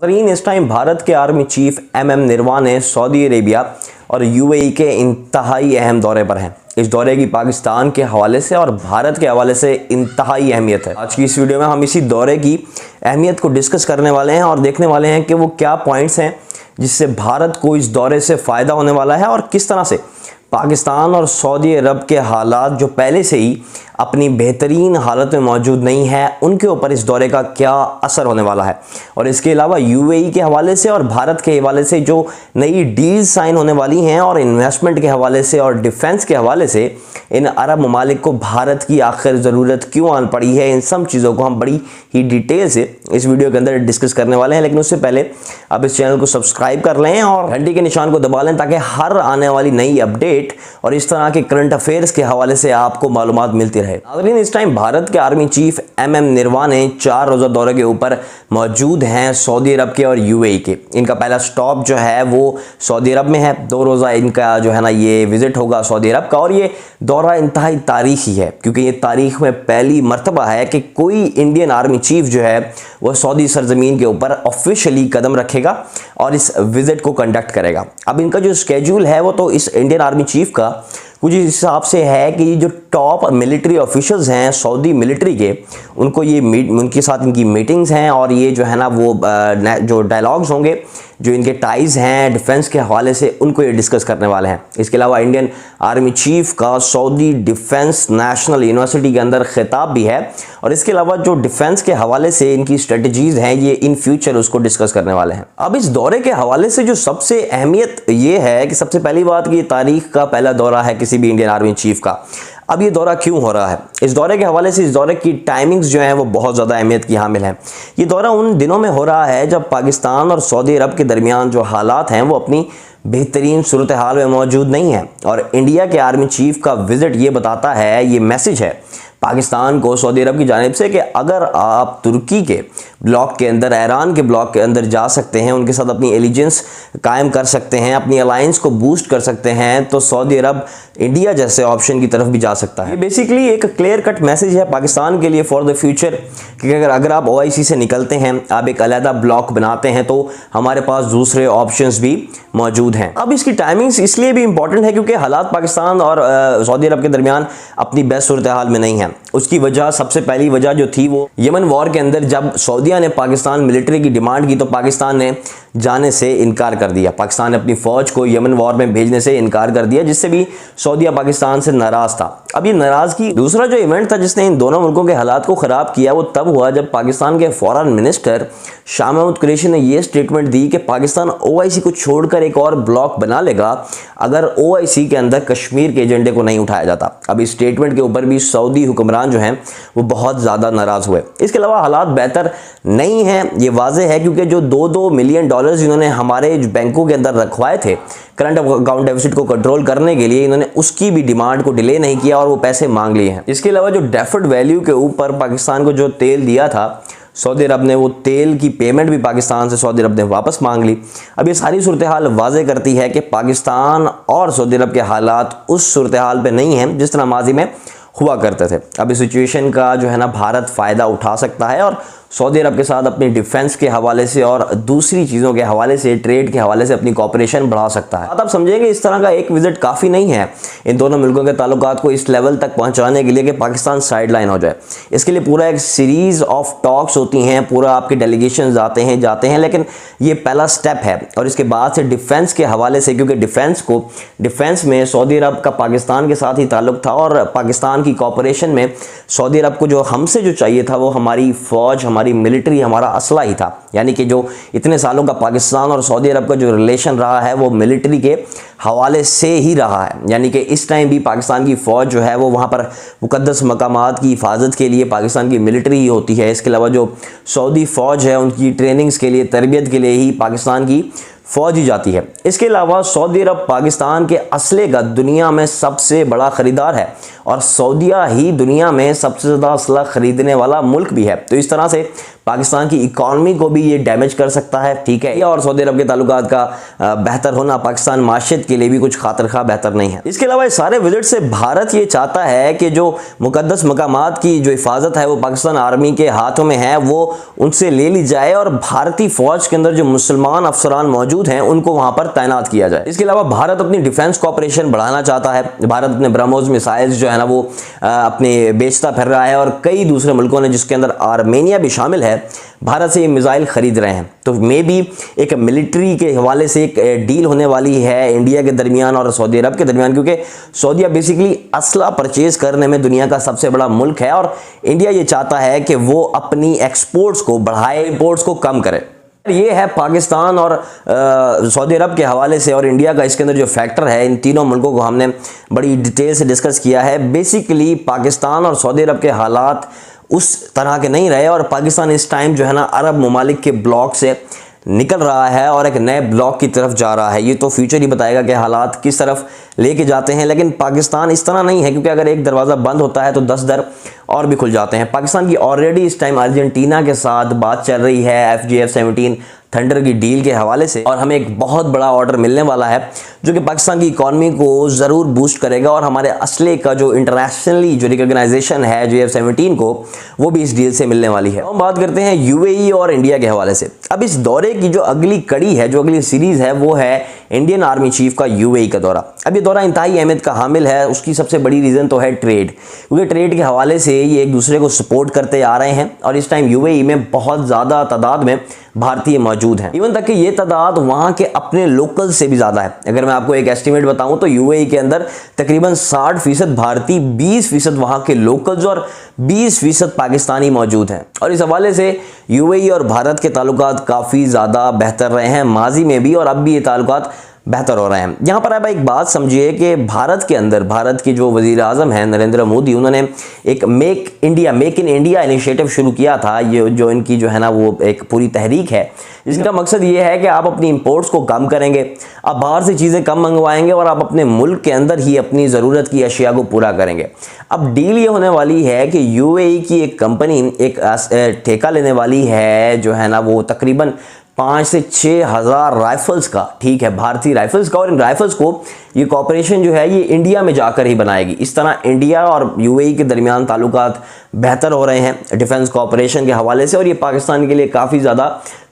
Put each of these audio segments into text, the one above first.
नाज़रीन, इस टाइम भारत के आर्मी चीफ एमएम निरवा ने सऊदी अरेबिया और यूएई के इंतहाई अहम दौरे पर हैं। इस दौरे की पाकिस्तान के हवाले से और भारत के हवाले से इंतहाई अहमियत है। आज की इस वीडियो में हम इसी दौरे की अहमियत को डिस्कस करने वाले हैं और देखने वाले हैं कि वो क्या पॉइंट्स हैं जिससे भारत को इस दौरे से फ़ायदा होने वाला है और किस तरह से पाकिस्तान और सऊदी अरब के हालात जो पहले से ही अपनी बेहतरीन हालत में मौजूद नहीं है, उनके ऊपर इस दौरे का क्या असर होने वाला है। और इसके अलावा यूएई के हवाले से और भारत के हवाले से जो नई डील्स साइन होने वाली हैं और इन्वेस्टमेंट के हवाले से और डिफेंस के हवाले से इन अरब ममालिक को भारत की आखिर ज़रूरत क्यों आन पड़ी है, इन सब चीज़ों को हम बड़ी ही डिटेल से इस वीडियो के अंदर डिस्कस करने वाले हैं। लेकिन उससे पहले आप इस चैनल को सब्सक्राइब कर लें और घंटी के निशान को दबा लें ताकि हर आने वाली नई अपडेट और इस तरह के करंट अफेयर्स के हवाले से आपको मालूमात मिलती रहे। नाज़रीन, इस टाइम भारत के आर्मी चीफ एमएम निरवा ने 4 रोज़ा दौरे के ऊपर मौजूद हैं सऊदी अरब के और यूएई के। इनका पहला स्टॉप जो है वो सऊदी अरब में है। 2 रोज़ा इनका जो है ना ये विजिट होगा सऊदी अरब का और ये दौरा इंतहाई तारीखी है क्योंकि ये तारीख में पहली मरतबा है कि कोई इंडियन आर्मी चीफ जो है वह सऊदी सरजमीन के ऊपर ऑफिशियली कदम रखेगा और इस विजिट को कंडक्ट करेगा। अब इनका जो स्केड्यूल है वो तो इस इंडियन आर्मी चीफ का कुछ इस हिसाब से है कि जो टॉप मिलिट्री ऑफिशियल्स हैं सऊदी मिलिट्री के, उनको ये उनके साथ इनकी मीटिंग्स हैं और ये जो है ना वो जो डायलॉग्स होंगे, जो इनके टाइज़ हैं डिफेंस के हवाले से, उनको ये डिस्कस करने वाले हैं। इसके अलावा इंडियन आर्मी चीफ का सऊदी डिफेंस नेशनल यूनिवर्सिटी के अंदर खिताब भी है और इसके अलावा जो डिफेंस के हवाले से इनकी स्ट्रेटजीज़ हैं ये इन फ्यूचर उसको डिस्कस करने वाले हैं। अब इस दौरे के हवाले से जो सबसे अहमियत ये है कि सबसे पहली बात कि ये तारीख का पहला दौरा है किसी भी इंडियन आर्मी चीफ का। अब ये दौरा क्यों हो रहा है, इस दौरे के हवाले से इस दौरे की टाइमिंग्स जो हैं वो बहुत ज़्यादा अहमियत की हामिल हैं। ये दौरा उन दिनों में हो रहा है जब पाकिस्तान और सऊदी अरब के दरमियान जो हालात हैं वो अपनी बेहतरीन सूरत हाल में मौजूद नहीं है और इंडिया के आर्मी चीफ का विजिट ये बताता है, ये मैसेज है पाकिस्तान को सऊदी अरब की जानिब से कि अगर आप तुर्की के ब्लॉक के अंदर, ईरान के ब्लॉक के अंदर जा सकते हैं, उनके साथ अपनी एलिजेंस कायम कर सकते हैं, अपनी अलायंस को बूस्ट कर सकते हैं, तो सऊदी अरब इंडिया जैसे ऑप्शन की तरफ भी जा सकता है। ये बेसिकली एक क्लियर कट मैसेज है पाकिस्तान के लिए फॉर द फ्यूचर कि अगर आप ओआईसी से निकलते हैं, आप एक अलहदा ब्लॉक बनाते हैं, तो हमारे पास दूसरे ऑप्शंस भी मौजूद हैं। अब इसकी टाइमिंग्स इसलिए भी इंपॉर्टेंट है क्योंकि हालात पाकिस्तान और सऊदी अरब के दरमियान अपनी बेस्ट सूरत हाल में नहीं है। उसकी वजह, सबसे पहली वजह जो थी वो यमन वॉर के अंदर जब सऊदीया ने पाकिस्तान मिलिट्री की डिमांड की तो पाकिस्तान ने जाने से इनकार कर दिया। पाकिस्तान ने अपनी फ़ौज को यमन वॉर में भेजने से इनकार कर दिया, जिससे भी सऊदीया पाकिस्तान से नाराज़ था। अब ये नाराज़गी, दूसरा जो इवेंट था जिसने इन दोनों मुल्कों के हालात को ख़राब किया वो तब हुआ जब पाकिस्तान के फॉरेन मिनिस्टर शाह महमूद कुरैशी ने यह स्टेटमेंट दी कि पाकिस्तान ओआईसी को छोड़कर एक और ब्लॉक बना लेगा अगर ओआईसी के अंदर कश्मीर के एजेंडे को नहीं उठाया जाता। अब इस स्टेटमेंट के ऊपर भी सऊदी हुक्मरान जो हैं वो बहुत ज़्यादा नाराज़ हुए। इसके अलावा हालात बेहतर नहीं हैं, ये वाज़ेह है क्योंकि जो $2 मिलियन इन्होंने हमारे बैंकों के अंदर रखवाए थे करंट अकाउंट डेफिसिट को कंट्रोल करने के लिए, इन्होंने उसकी भी डिमांड को डिले नहीं किया और वो पैसे मांग लिए हैं। इसके अलावा जो डेफर्ड वैल्यू के ऊपर पाकिस्तान को जो तेल दिया था सऊदी अरब ने, वो तेल की पेमेंट भी पाकिस्तान से सऊदी अरब ने वापस मांग ली। अब ये सारी सूरत हाल वाज़े करती है कि पाकिस्तान और सऊदी अरब के हालात उस सूरत हाल पे नहीं हैं जिस तरह माजी में हुआ करते थे। अब इस सिचुएशन का जो है ना भारत फ़ायदा उठा सकता है और सऊदी अरब के साथ अपनी डिफेंस के हवाले से और दूसरी चीज़ों के हवाले से, ट्रेड के हवाले से अपनी कॉपरेशन बढ़ा सकता है। आप समझेंगे इस तरह का एक विजिट काफ़ी नहीं है इन दोनों मुल्कों के ताल्लुकात को इस लेवल तक पहुंचाने के लिए कि पाकिस्तान साइड लाइन हो जाए। इसके लिए पूरा एक सीरीज़ ऑफ टॉक्स होती हैं, पूरा आपके डेलीगेशन जाते हैं, लेकिन ये पहला स्टेप है। और इसके बाद से डिफेंस के हवाले से, क्योंकि डिफेंस में सऊदी अरब का पाकिस्तान के साथ ही ताल्लुक था और पाकिस्तान की कॉपरेशन में सऊदी अरब को जो हमसे जो चाहिए था वो हमारी फ़ौज, हमारी मिलिट्री, हमारा असला ही था। यानी कि जो इतने सालों का पाकिस्तान और सऊदी अरब का जो रिलेशन रहा है वो मिलिट्री के हवाले से ही रहा है। यानी कि इस टाइम भी पाकिस्तान की फ़ौज जो है वो वहाँ पर मुक़द्दस मकामात की हिफाजत के लिए पाकिस्तान की मिलिट्री ही होती है। इसके अलावा जो सऊदी फ़ौज है उनकी ट्रेनिंग्स के लिए, तरबियत के लिए ही पाकिस्तान की फ़ौज ही जाती है। इसके अलावा सऊदी अरब पाकिस्तान के असले का दुनिया में सबसे बड़ा ख़रीदार है और सऊदीया ही दुनिया में सबसे ज़्यादा असला खरीदने वाला मुल्क भी है। तो इस तरह से पाकिस्तान की इकॉनमी को भी ये डैमेज कर सकता है, ठीक है। और सऊदी अरब के ताल्लुकात का बेहतर होना पाकिस्तान माशियत के लिए भी कुछ खातिर-खा बेहतर नहीं है। इसके अलावा इस सारे विजिट से भारत ये चाहता है कि जो मुकद्दस मकामात की जो हिफाजत है वो पाकिस्तान आर्मी के हाथों में है, वो उनसे ले ली जाए और भारतीय फौज के अंदर जो मुसलमान अफसरान मौजूद हैं उनको वहां पर तैनात किया जाए। इसके अलावा भारत अपनी डिफेंस कॉपरेशन बढ़ाना चाहता है। भारत अपने ब्रह्मोस मिसाइल्स जो है ना वो अपने बेचता फिर रहा है और कई दूसरे मुल्कों ने, जिसके अंदर आर्मेनिया भी शामिल है, भारत से ये मिसाइल खरीद रहे हैं। तो मे भी एक मिलिट्री के हवाले से एक डील होने वाली है इंडिया के दरमियान और सऊदी अरब के दरमियान, क्योंकि सऊदीया बेसिकली असला परचेज करने में दुनिया का सबसे बड़ा मुल्क है और इंडिया ये चाहता है कि वो अपनी एक्सपोर्ट्स को बढ़ाए, इंपोर्ट्स को कम करे। ये है पाकिस्तान और सऊदी अरब के हवाले से और इंडिया का इसके अंदर जो फैक्टर है। इन तीनों मुल्कों को हमने बड़ी डिटेल से डिस्कस किया है। बेसिकली पाकिस्तान और सऊदी अरब के हालात उस तरह के नहीं रहे और पाकिस्तान इस टाइम जो है ना अरब ममालिक के ब्लॉक से निकल रहा है और एक नए ब्लॉक की तरफ जा रहा है। ये तो फ्यूचर ही बताएगा कि हालात किस तरफ लेके जाते हैं, लेकिन पाकिस्तान इस तरह नहीं है, क्योंकि अगर एक दरवाज़ा बंद होता है तो 10 दर और भी खुल जाते हैं। पाकिस्तान की ऑलरेडी इस टाइम अर्जेंटीना के साथ बात चल रही है FGF-17 थंडर की डील के हवाले से, और हमें एक बहुत बड़ा ऑर्डर मिलने वाला है जो कि पाकिस्तान की इकॉनमी को ज़रूर बूस्ट करेगा और हमारे असले का जो इंटरनेशनली जो रिकॉग्नाइजेशन है GF-17 को, वो भी इस डील से मिलने वाली है। हम बात करते हैं UAE और इंडिया के हवाले से। अब इस दौरे की जो अगली कड़ी है, जो अगली सीरीज़ है, वो है इंडियन आर्मी चीफ का UAE का दौरा। अब ये दौरा इंतहाई अहमियत का हामिल है। उसकी सबसे बड़ी रीज़न तो है ट्रेड, क्योंकि ट्रेड के हवाले से ये एक दूसरे को सपोर्ट करते आ रहे हैं और इस टाइम UAE में बहुत ज़्यादा तादाद में भारतीय मौजूद हैं। इवन तक कि ये तादाद वहाँ के अपने लोकल से भी ज़्यादा है। अगर मैं आपको एक एस्टिमेट बताऊं तो UAE के अंदर तकरीबन 60% भारतीय, 20% वहाँ के लोकल्स और 20% पाकिस्तानी मौजूद हैं। और इस हवाले से UAE और भारत के ताल्लुकात काफ़ी ज़्यादा बेहतर रहे हैं माजी में भी, और अब भी ये ताल्लुकात बेहतर हो रहे हैं। यहाँ पर आप एक बात समझिए कि भारत के अंदर भारत के जो वज़ीर आज़म हैं नरेंद्र मोदी, उन्होंने एक मेक इन इंडिया इनिशिएटिव शुरू किया था। ये जो इनकी जो है ना वो एक पूरी तहरीक है, जिसका मकसद ये है कि आप अपनी इंपोर्ट्स को कम करेंगे, आप बाहर से चीज़ें कम मंगवाएंगे और आप अपने मुल्क के अंदर ही अपनी ज़रूरत की अशिया को पूरा करेंगे। अब डील ये होने वाली है कि UAE की एक कंपनी एक ठेका लेने वाली है जो है ना वो तकरीबन 5 से 6 हज़ार राइफल्स का, ठीक है, भारतीय राइफल्स का, और इन राइफल्स को ये कॉपरेशन जो है ये इंडिया में जाकर ही बनाएगी। इस तरह इंडिया और UAE के दरमियान ताल्लुकात बेहतर हो रहे हैं डिफेंस कॉपरेशन के हवाले से, और ये पाकिस्तान के लिए काफ़ी ज़्यादा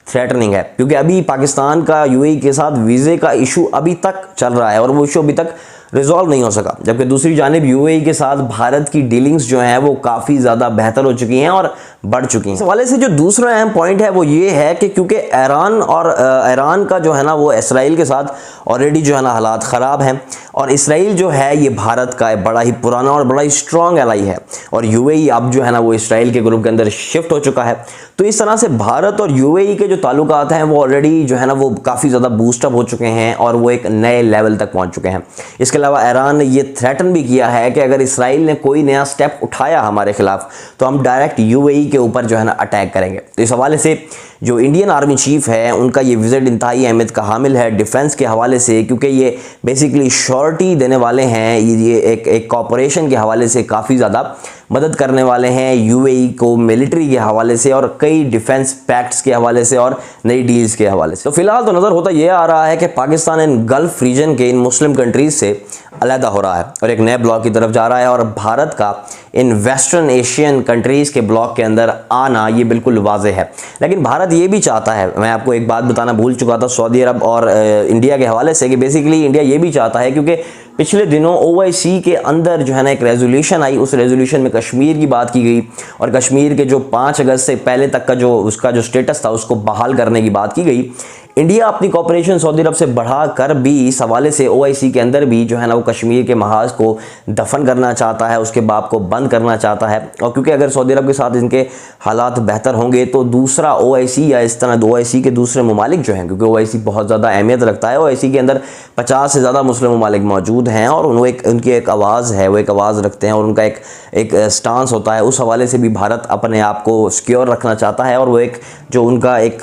थ्रेटनिंग है, क्योंकि अभी पाकिस्तान का UAE के साथ वीज़े का इशू अभी तक चल रहा है और वो इशू अभी तक रिजॉल्व नहीं हो सका। जबकि दूसरी जानिब UAE के साथ भारत की डीलिंग्स जो हैं वो काफ़ी ज़्यादा बेहतर हो चुकी हैं और बढ़ चुकी हैं। इस हवाले से जो दूसरा अहम पॉइंट है वो ये है कि क्योंकि ईरान का जो है ना वो इसराइल के साथ ऑलरेडी जो है ना हालात ख़राब हैं, और इसराइल जो है ये भारत का बड़ा ही पुराना और बड़ा ही स्ट्रॉन्ग एलाई है, और UAE अब जो है ना वो इसराइल के ग्रुप के अंदर शिफ्ट हो चुका है। तो इस तरह से भारत और UAE के जो ताल्लुकात हैं वो ऑलरेडी जो है ना वो काफ़ी ज़्यादा बूस्टअप हो चुके हैं और वो एक नए लेवल तक पहुँच चुके हैं। इसके अलावा ईरान ने ये थ्रेटन भी किया है कि अगर इसराइल ने कोई नया स्टेप उठाया हमारे खिलाफ तो हम डायरेक्ट UAE के ऊपर जो है ना अटैक करेंगे। तो इस हवाले से जो इंडियन आर्मी चीफ है उनका ये विजिट इंतहाई अहमियत का हामिल है डिफेंस के हवाले से, क्योंकि ये बेसिकली श्योरिटी देने वाले हैं, ये एक कॉपरेशन के हवाले से काफ़ी ज़्यादा मदद करने वाले हैं UAE को मिलिट्री के हवाले से और कई डिफेंस पैक्ट्स के हवाले से और नई डील्स के हवाले से। तो फिलहाल तो नज़र होता ये आ रहा है कि पाकिस्तान इन गल्फ रीजन के इन मुस्लिम कंट्रीज़ से अलहदा हो रहा है और एक नए ब्लॉक की तरफ जा रहा है, और भारत का इन वेस्टर्न एशियन कंट्रीज़ के ब्लॉक के अंदर आना ये बिल्कुल वाज़ेह है। लेकिन भारत ये भी चाहता है, मैं आपको एक बात बताना भूल चुका था सऊदी अरब और इंडिया के हवाले से, कि बेसिकली इंडिया ये भी चाहता है, क्योंकि पिछले दिनों OIC के अंदर जो है ना एक रेजोल्यूशन आई, उस रेजोल्यूशन में कश्मीर की बात की गई और कश्मीर के जो 5 अगस्त से पहले तक का जो उसका जो स्टेटस था उसको बहाल करने की बात की गई। इंडिया अपनी कॉपरेशन सऊदी अरब से बढ़ा कर भी इस हवाले से OIC के अंदर भी जो है ना वो कश्मीर के महाज को दफन करना चाहता है, उसके बाप को बंद करना चाहता है। और क्योंकि अगर सऊदी अरब के साथ इनके हालात बेहतर होंगे तो दूसरा OIC या इस तरह OIC के दूसरे ममालिक जो हैं, क्योंकि OIC बहुत ज़्यादा अहमियत रखता है, OIC के अंदर 50 से ज़्यादा मुस्लिम ममालिक मौजूद हैं और उनकी एक आवाज़ है, वो एक आवाज़ रखते हैं और उनका एक स्टांस होता है। उस हवाले से भी भारत अपने आप को सिक्योर रखना चाहता है और वो एक जो उनका एक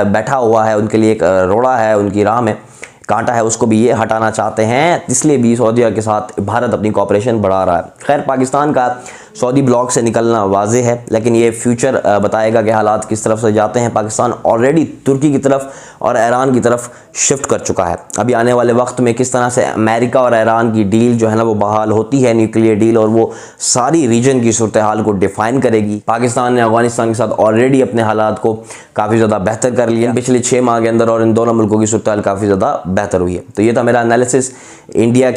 बैठा हुआ है उनके लिए एक रोड़ा है उनकी राह में कांटा है उसको भी ये हटाना चाहते हैं, इसलिए भी सऊदीया के साथ भारत अपनी कॉपरेशन बढ़ा रहा है। खैर, पाकिस्तान का सऊदी ब्लॉक से निकलना वाज़ेह है, लेकिन ये फ्यूचर बताएगा कि हालात किस तरफ से जाते हैं। पाकिस्तान ऑलरेडी तुर्की की तरफ और ईरान की तरफ शिफ्ट कर चुका है। अभी आने वाले वक्त में किस तरह से अमेरिका और ईरान की डील जो है ना वो बहाल होती है, न्यूक्लियर डील, और वो सारी रीजन की सूरत हाल को डिफाइन करेगी। पाकिस्तान ने अफगानिस्तान के साथ ऑलरेडी अपने हालात को काफ़ी ज़्यादा बेहतर कर लिया पिछले 6 माह के अंदर, और इन दोनों मुल्कों की सूरत हाल काफ़ी ज़्यादा बेहतर हुई है। तो ये था मेरा एनालिसिस इंडिया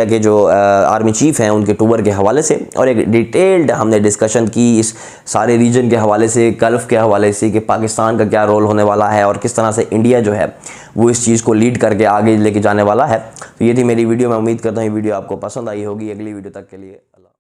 के जो आर्मी चीफ हैं उनके टूर के हवाले से, और एक डिटेल्ड हमने डिस्कशन की इस सारे रीजन के हवाले से, गल्फ़ के हवाले से, कि पाकिस्तान का क्या रोल होने वाला है और किस तरह से इंडिया जो है वो इस चीज़ को लीड करके आगे लेके जाने वाला है। तो ये थी मेरी वीडियो। मैं उम्मीद करता हूँ ये वीडियो आपको पसंद आई होगी। अगली वीडियो तक के लिए अल्लाह।